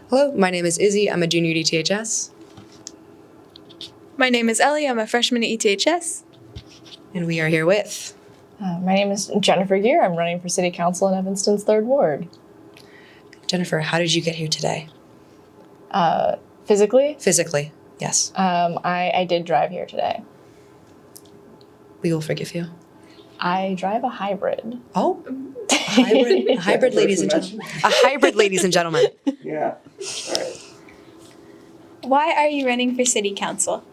Hello, my name is Izzy. I'm a junior at ETHS. My name is Ellie. I'm a freshman at ETHS. And we are here with... My name is Gennifer Geer. I'm running for City Council in Evanston's 3rd Ward. Gennifer, how did you get here today? Physically? Physically, yes. I did drive here today. We will forgive you. I drive a hybrid. Oh, a hybrid, ladies and gentlemen. A hybrid, ladies and gentlemen. Yeah, all right. Why are you running for City Council?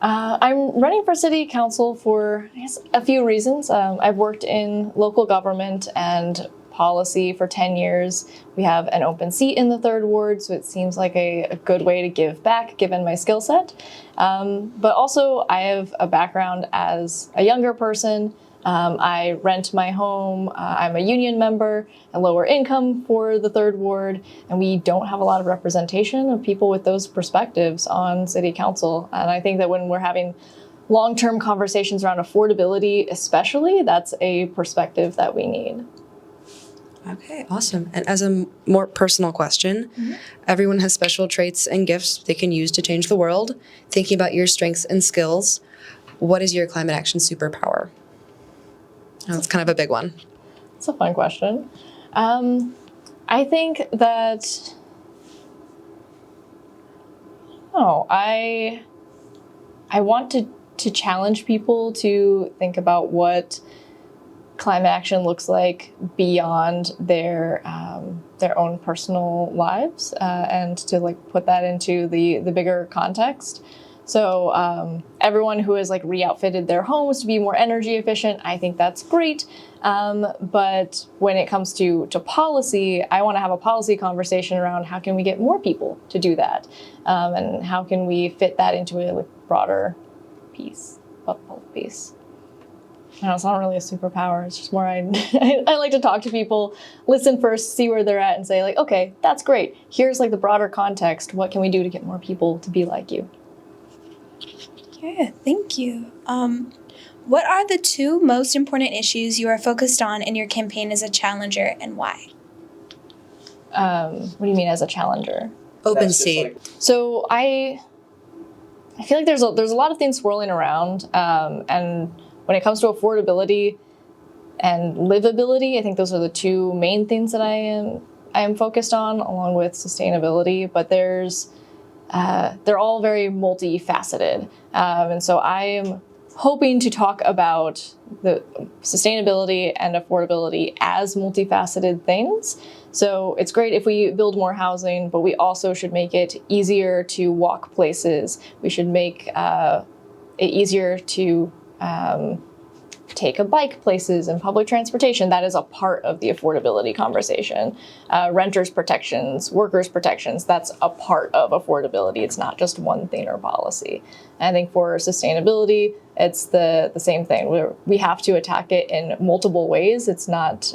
I'm running for City Council for, I guess, a few reasons. I've worked in local government and policy for 10 years. We have an open seat in the 3rd Ward, so it seems like a good way to give back given my skill set. But also, I have a background as a younger person. I rent my home. I'm a union member, a lower income for the 3rd Ward, and we don't have a lot of representation of people with those perspectives on City Council. And I think that when we're having long-term conversations around affordability, especially, that's a perspective that we need. Okay, awesome. And as a more personal question, everyone has special traits and gifts they can use to change the world. Thinking about your strengths and skills, what is your climate action superpower? Oh, it's kind of a big one. It's a fun question. I think that, I want to challenge people to think about what climate action looks like beyond their own personal lives, and to put that into the bigger context. So everyone who has re-outfitted their homes to be more energy efficient, I think that's great. But when it comes to policy, I want to have a policy conversation around how can we get more people to do that, and how can we fit that into a broader piece. I know, it's not really a superpower. It's just more I like to talk to people, listen first, see where they're at, and say okay, that's great. Here's the broader context. What can we do to get more people to be like you? Yeah, thank you. What are the 2 most important issues you are focused on in your campaign as a challenger, and why? What do you mean as a challenger? Open seat. So I feel like there's a lot of things swirling around, and when it comes to affordability and livability, I think those are the 2 main things that I am focused on, along with sustainability. But they're all very multifaceted. And so I am hoping to talk about the sustainability and affordability as multifaceted things. So it's great if we build more housing, but we also should make it easier to walk places. We should make it easier to take a bike places and public transportation. That is a part of the affordability conversation. Renters protections, workers protections, that's a part of affordability. It's not just one thing or policy. And I think for sustainability, it's the same thing. We have to attack it in multiple ways. It's not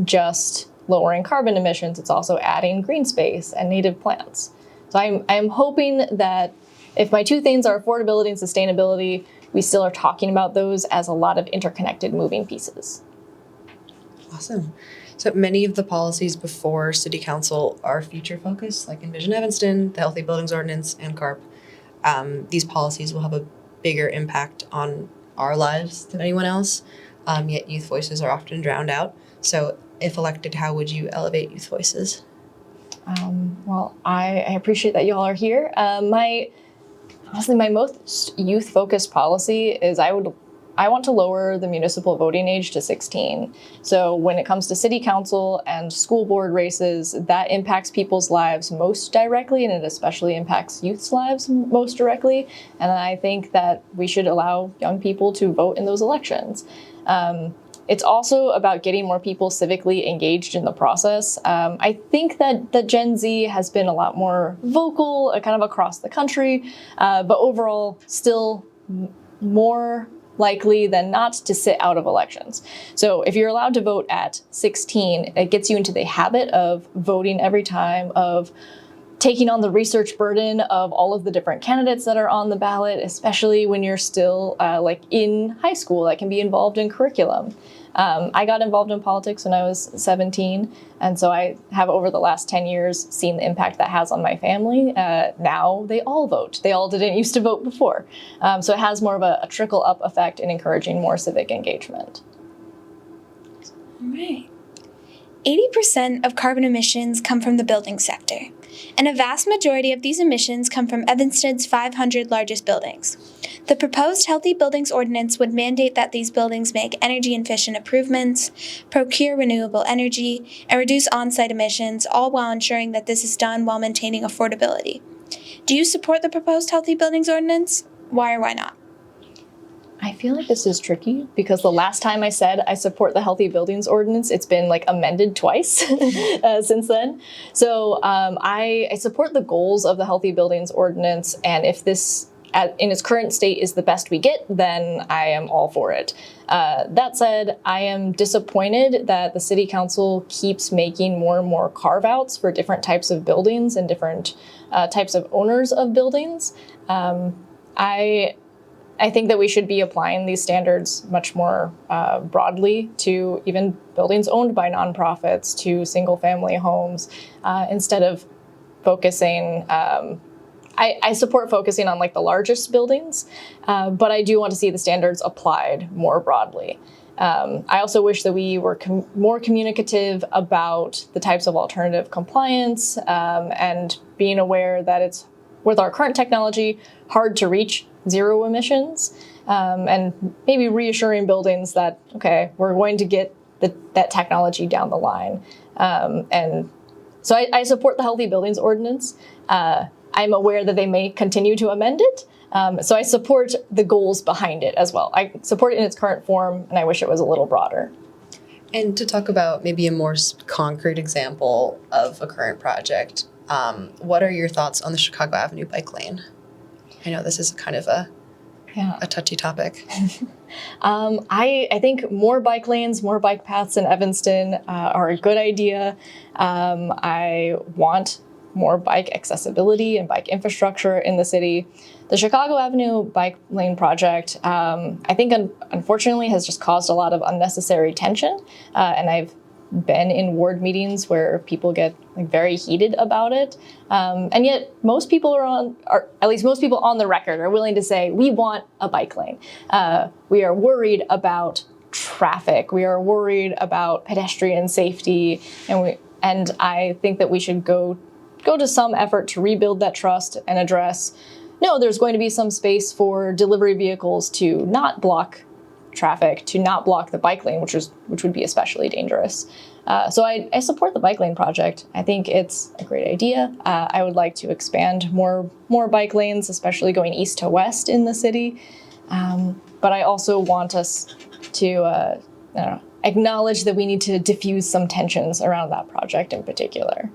just lowering carbon emissions, it's also adding green space and native plants. So I'm hoping that if my 2 things are affordability and sustainability, we still are talking about those as a lot of interconnected moving pieces. Awesome. So many of the policies before City Council are future focused, like Envision Evanston, the Healthy Buildings Ordinance, and CARP. These policies will have a bigger impact on our lives than anyone else, yet youth voices are often drowned out. So if elected, how would you elevate youth voices? Well, I appreciate that you all are here. Honestly, my most youth-focused policy is I want to lower the municipal voting age to 16. So when it comes to city council and school board races, that impacts people's lives most directly, and it especially impacts youth's lives most directly. And I think that we should allow young people to vote in those elections. It's also about getting more people civically engaged in the process. I think that the Gen Z has been a lot more vocal, kind of across the country, but overall still more likely than not to sit out of elections. So if you're allowed to vote at 16, it gets you into the habit of voting every time, of taking on the research burden of all of the different candidates that are on the ballot, especially when you're still like in high school, that can be involved in curriculum. I got involved in politics when I was 17, and so I have over the last 10 years seen the impact that has on my family. Now they all vote. They all didn't used to vote before. So it has more of a trickle-up effect in encouraging more civic engagement. All right. 80% of carbon emissions come from the building sector, and a vast majority of these emissions come from Evanston's 500 largest buildings. The proposed Healthy Buildings Ordinance would mandate that these buildings make energy-efficient improvements, procure renewable energy, and reduce on-site emissions, all while ensuring that this is done while maintaining affordability. Do you support the proposed Healthy Buildings Ordinance? Why or why not? I feel like this is tricky because the last time I said I support the Healthy Buildings Ordinance, it's been like amended twice since then. So I support the goals of the Healthy Buildings Ordinance, and if this in its current state is the best we get, then I am all for it. That said, I am disappointed that the City Council keeps making more and more carve-outs for different types of buildings and different types of owners of buildings. I think that we should be applying these standards much more broadly to even buildings owned by nonprofits, to single-family homes, instead of focusing. I support focusing on like the largest buildings, but I do want to see the standards applied more broadly. I also wish that we were more communicative about the types of alternative compliance and being aware that it's, with our current technology, hard to reach zero emissions, and maybe reassuring buildings that, okay, we're going to get that technology down the line. And so I support the Healthy Buildings Ordinance. I'm aware that they may continue to amend it. So I support the goals behind it as well. I support it in its current form, and I wish it was a little broader. And to talk about maybe a more concrete example of a current project, what are your thoughts on the Chicago Avenue bike lane? I know this is kind of a touchy topic. I think more bike lanes, more bike paths in Evanston are a good idea. I want more bike accessibility and bike infrastructure in the city. The Chicago Avenue bike lane project, I think unfortunately has just caused a lot of unnecessary tension. And I've been in ward meetings where people get like very heated about it. And yet most people or at least most people on the record are willing to say, we want a bike lane. We are worried about traffic. We are worried about pedestrian safety. And I think that we should go to some effort to rebuild that trust and address, no, there's going to be some space for delivery vehicles to not block traffic, to not block the bike lane, which would be especially dangerous. So I support the bike lane project. I think it's a great idea. I would like to expand more bike lanes, especially going east to west in the city. But I also want us to acknowledge that we need to diffuse some tensions around that project in particular.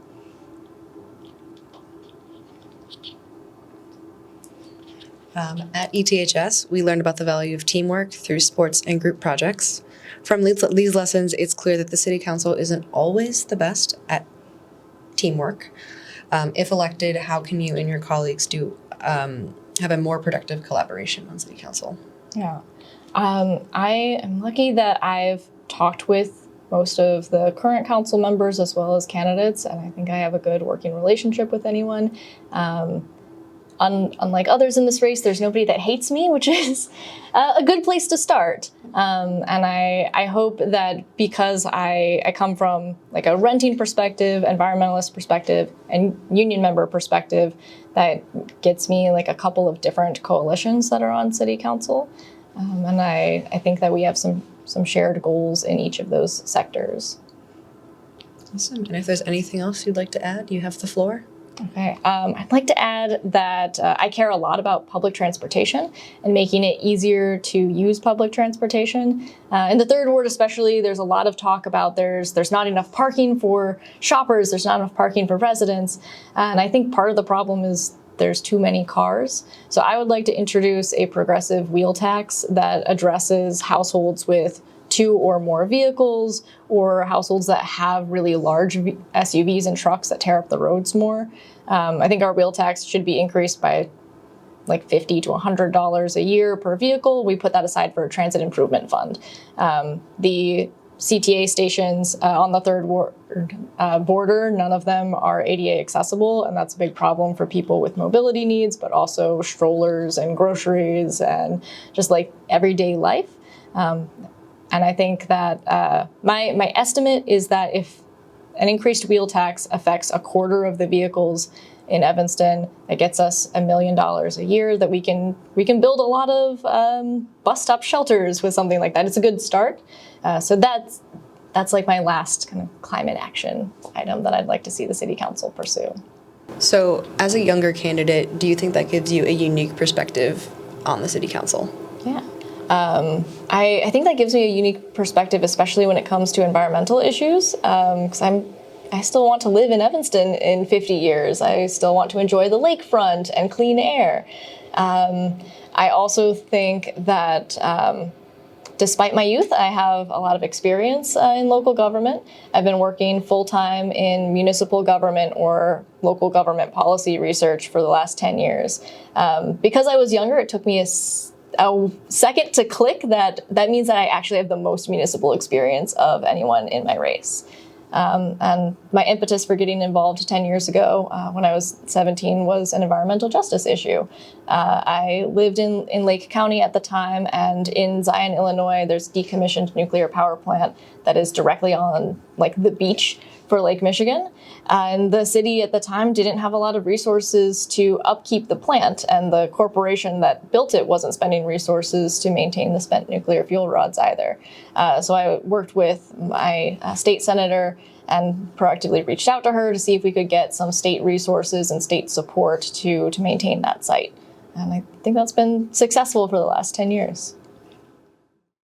At ETHS, we learned about the value of teamwork through sports and group projects. From these lessons, it's clear that the City Council isn't always the best at teamwork. If elected, how can you and your colleagues have a more productive collaboration on City Council? Yeah, I am lucky that I've talked with most of the current council members as well as candidates, and I think I have a good working relationship with anyone. Unlike others in this race, there's nobody that hates me, which is a good place to start. And I hope that because I come from like a renting perspective, environmentalist perspective, and union member perspective, that gets me like a couple of different coalitions that are on City Council. And I think that we have some shared goals in each of those sectors. Awesome. And if there's anything else you'd like to add, you have the floor. Okay, I'd like to add that I care a lot about public transportation and making it easier to use public transportation. In the Third Ward especially, there's a lot of talk about there's not enough parking for shoppers, there's not enough parking for residents, and I think part of the problem is there's too many cars. So I would like to introduce a progressive wheel tax that addresses households with 2 or more vehicles, or households that have really large SUVs and trucks that tear up the roads more. I think our wheel tax should be increased by like $50 to $100 a year per vehicle. We put that aside for a transit improvement fund. The CTA stations on the third border, none of them are ADA accessible, and that's a big problem for people with mobility needs, but also strollers and groceries and just like everyday life. And I think that my estimate is that if an increased wheel tax affects a quarter of the vehicles in Evanston, it gets us $1 million a year that we can build a lot of bus stop shelters with something like that. It's a good start. So that's like my last kind of climate action item that I'd like to see the city council pursue. So, as a younger candidate, do you think that gives you a unique perspective on the city council? Yeah. I think that gives me a unique perspective, especially when it comes to environmental issues, because I still want to live in Evanston in 50 years. I still want to enjoy the lakefront and clean air. I also think that despite my youth, I have a lot of experience in local government. I've been working full-time in municipal government or local government policy research for the last 10 years. Because I was younger, it took me a second to click that means that I actually have the most municipal experience of anyone in my race. And my impetus for getting involved 10 years ago, when I was 17, was an environmental justice issue. I lived in Lake County at the time, and in Zion, Illinois, there's a decommissioned nuclear power plant that is directly on like the beach for Lake Michigan. And the city at the time didn't have a lot of resources to upkeep the plant, and the corporation that built it wasn't spending resources to maintain the spent nuclear fuel rods either. So I worked with my state senator and proactively reached out to her to see if we could get some state resources and state support to maintain that site. And I think that's been successful for the last 10 years.